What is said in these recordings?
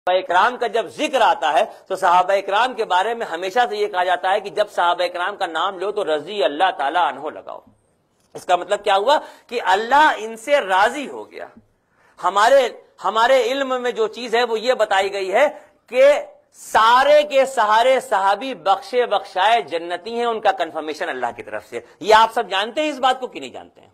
صحابہ اکرام کا جب ذکر آتا ہے تو صحابہ اکرام کے بارے میں ہمیشہ سے یہ کہا جاتا ہے کہ جب صحابہ اکرام کا نام لو تو رضی اللہ تعالی عنہ لگاؤ. اس کا مطلب کیا ہوا کہ اللہ ان سے راضی ہو گیا. ہمارے علم میں جو چیز ہے وہ یہ بتائی گئی ہے کہ سارے کے سہارے صحابی بخشے بخشائے جنتی ہیں، ان کا کنفرمیشن اللہ کی طرف سے. یہ آپ سب جانتے ہیں اس بات کو کہ نہیں جانتے ہیں؟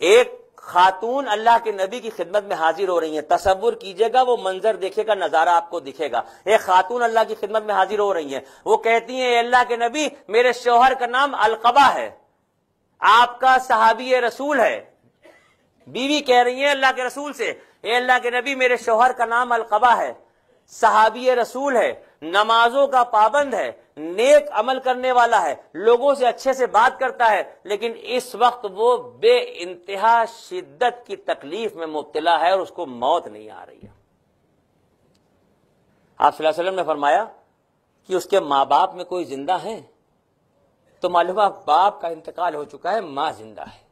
ایک خاتون اللہ کے نبی کی خدمت میں حاضر ہو رہی ہیں. تصور کیجئے گا، وہ منظر دیکھے گا، نظارہ آپ کو دکھے گا. ایک خاتون اللہ کی خدمت میں حاضر ہو رہی ہیں، وہ کہتی ہیں اے اللہ کے نبی میرے شوہر کا نام القبہ ہے، آپ کا صحابی رسول ہے. بیوی کہہ رہی ہیں اللہ کے رسول سے اے اللہ کے نبی میرے شوہر کا نام القبہ ہے، صحابی رسول ہے، نمازوں کا پابند ہے، نیک عمل کرنے والا ہے، لوگوں سے اچھے سے بات کرتا ہے، لیکن اس وقت وہ بے انتہا شدت کی تکلیف میں مبتلا ہے اور اس کو موت نہیں آ رہی ہے. آپ صلی اللہ علیہ وسلم نے فرمایا کہ اس کے ماں باپ میں کوئی زندہ ہیں؟ تو معلوم ہے باپ کا انتقال ہو چکا ہے، ماں زندہ ہے.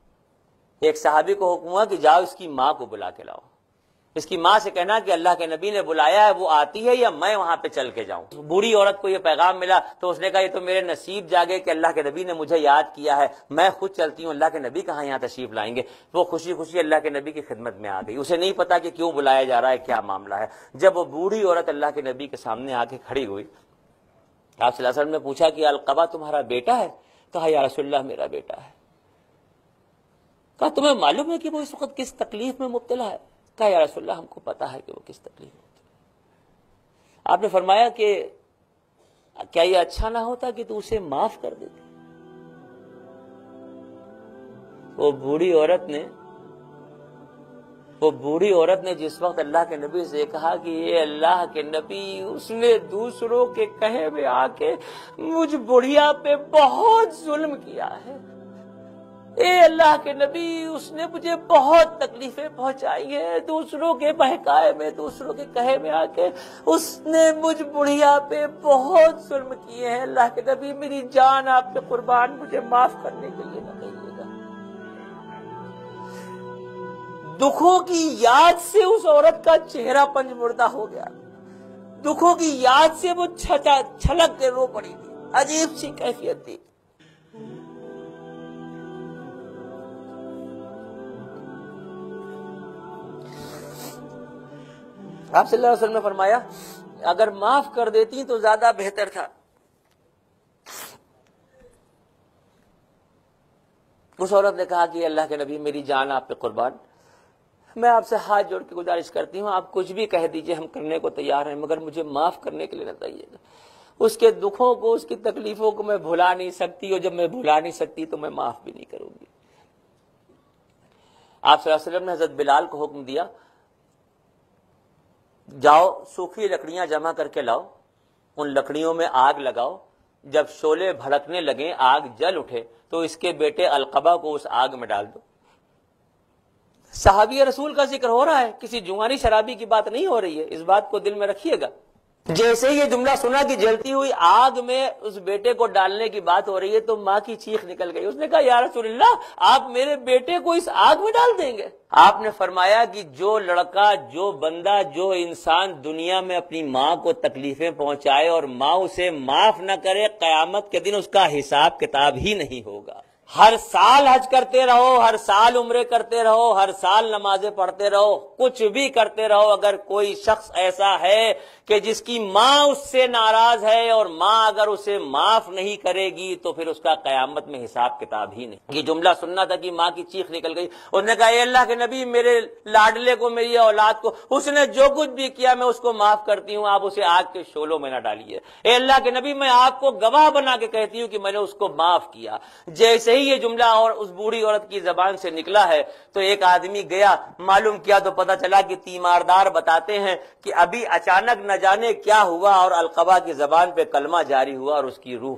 ایک صحابی کو حکم ہوا کہ جاؤ اس کی ماں کو بلا کے لاؤ. اس کی ماں سے کہنا کہ اللہ کے نبی نے بلایا ہے، وہ آتی ہے یا میں وہاں پہ چل کے جاؤں. بوڑھی عورت کو یہ پیغام ملا تو اس نے کہا یہ تو میرے نصیب جاگے کہ اللہ کے نبی نے مجھے یاد کیا ہے، میں خود چلتی ہوں، اللہ کے نبی کہاں یہاں تشریف لائیں گے. وہ خوشی خوشی اللہ کے نبی کی خدمت میں آ گئی. اسے نہیں پتا کہ کیوں بلایا جا رہا ہے، کیا معاملہ ہے. جب وہ بوڑھی عورت اللہ کے نبی کے سامنے آ کے کھڑی ہوئی، آپ صلی اللہ علیہ وسلم نے پوچھا کہ القبہ تمہارا بیٹا ہے؟ کہا یا رسول اللہ میرا بیٹا ہے. کہا تمہیں معلوم ہے کہ وہ اس وقت کس تکلیف میں مبتلا ہے؟ کہا یا رسول اللہ ہم کو پتا ہے کہ وہ کس تکلیف میں مبتلا ہے. آپ نے فرمایا کہ کیا یہ اچھا نہ ہوتا کہ تو اسے معاف کر دیتی. وہ بوڑھی عورت نے جس وقت اللہ کے نبی سے کہا کہ یہ اللہ کے نبی اس نے دوسروں کے کہے میں آ کے مجھ بڑھیا پہ بہت ظلم کیا ہے، اے اللہ کے نبی اس نے مجھے بہت تکلیفیں پہنچائی ہیں، دوسروں کے بہکائے میں، دوسروں کے کہے میں آ کے اس نے مجھ بڑھیا پہ بہت ظلم کیے ہیں. اللہ کے نبی میری جان آپ پہ قربان، مجھے معاف کرنے کے لیے نہ کہیے گا. دکھوں کی یاد سے اس عورت کا چہرہ پنج مردہ ہو گیا. دکھوں کی یاد سے وہ چھلک کے رو پڑی تھی. عجیب سی کیفیت تھی. آپ صلی اللہ علیہ وسلم نے فرمایا اگر معاف کر دیتی تو زیادہ بہتر تھا. اس عورت نے کہا کہ اللہ کے نبی میری جان آپ پہ قربان، میں آپ سے ہاتھ جوڑ کے گزارش کرتی ہوں آپ کچھ بھی کہہ دیجئے ہم کرنے کو تیار ہیں، مگر مجھے معاف کرنے کے لیے نہ کہیے گا. اس کے دکھوں کو، اس کی تکلیفوں کو میں بھلا نہیں سکتی، اور جب میں بھلا نہیں سکتی تو میں معاف بھی نہیں کروں گی. آپ صلی اللہ علیہ وسلم نے حضرت بلال کو حکم دیا جاؤ سوکھی لکڑیاں جمع کر کے لاؤ، ان لکڑیوں میں آگ لگاؤ، جب شعلے بھڑکنے لگیں، آگ جل اٹھے تو اس کے بیٹے القبہ کو اس آگ میں ڈال دو. صحابی رسول کا ذکر ہو رہا ہے، کسی جوانی شرابی کی بات نہیں ہو رہی ہے، اس بات کو دل میں رکھیے گا. جیسے یہ جملہ سنا کہ جلتی ہوئی آگ میں اس بیٹے کو ڈالنے کی بات ہو رہی ہے تو ماں کی چیخ نکل گئی. اس نے کہا یا رسول اللہ آپ میرے بیٹے کو اس آگ میں ڈال دیں گے؟ آپ نے فرمایا کہ جو لڑکا، جو بندہ، جو انسان دنیا میں اپنی ماں کو تکلیفیں پہنچائے اور ماں اسے معاف نہ کرے، قیامت کے دن اس کا حساب کتاب ہی نہیں ہوگا. ہر سال حج کرتے رہو، ہر سال عمرے کرتے رہو، ہر سال نمازیں پڑھتے رہو، کچھ بھی کرتے رہو، اگر کوئی شخص ایسا ہے کہ جس کی ماں اس سے ناراض ہے اور ماں اگر اسے معاف نہیں کرے گی تو پھر اس کا قیامت میں حساب کتاب ہی نہیں. یہ جملہ سننا تھا کہ ماں کی چیخ نکل گئی. اس نے کہا اے اللہ کے نبی میرے لاڈلے کو، میری اولاد کو، اس نے جو کچھ بھی کیا میں اس کو معاف کرتی ہوں، آپ اسے آگ کے شعلوں میں نہ ڈالیے. اے اللہ کے نبی میں آپ کو گواہ بنا کے کہتی ہوں کہ میں نے اس کو معاف کیا. جیسے ہی یہ جملہ اور اس بوڑھی عورت کی زبان سے نکلا ہے تو ایک آدمی گیا، معلوم کیا تو پتا چلا کہ تیماردار بتاتے ہیں کہ ابھی اچانک نہ جانے کیا ہوا اور القبہ کی زبان پہ کلمہ جاری ہوا اور اس کی روح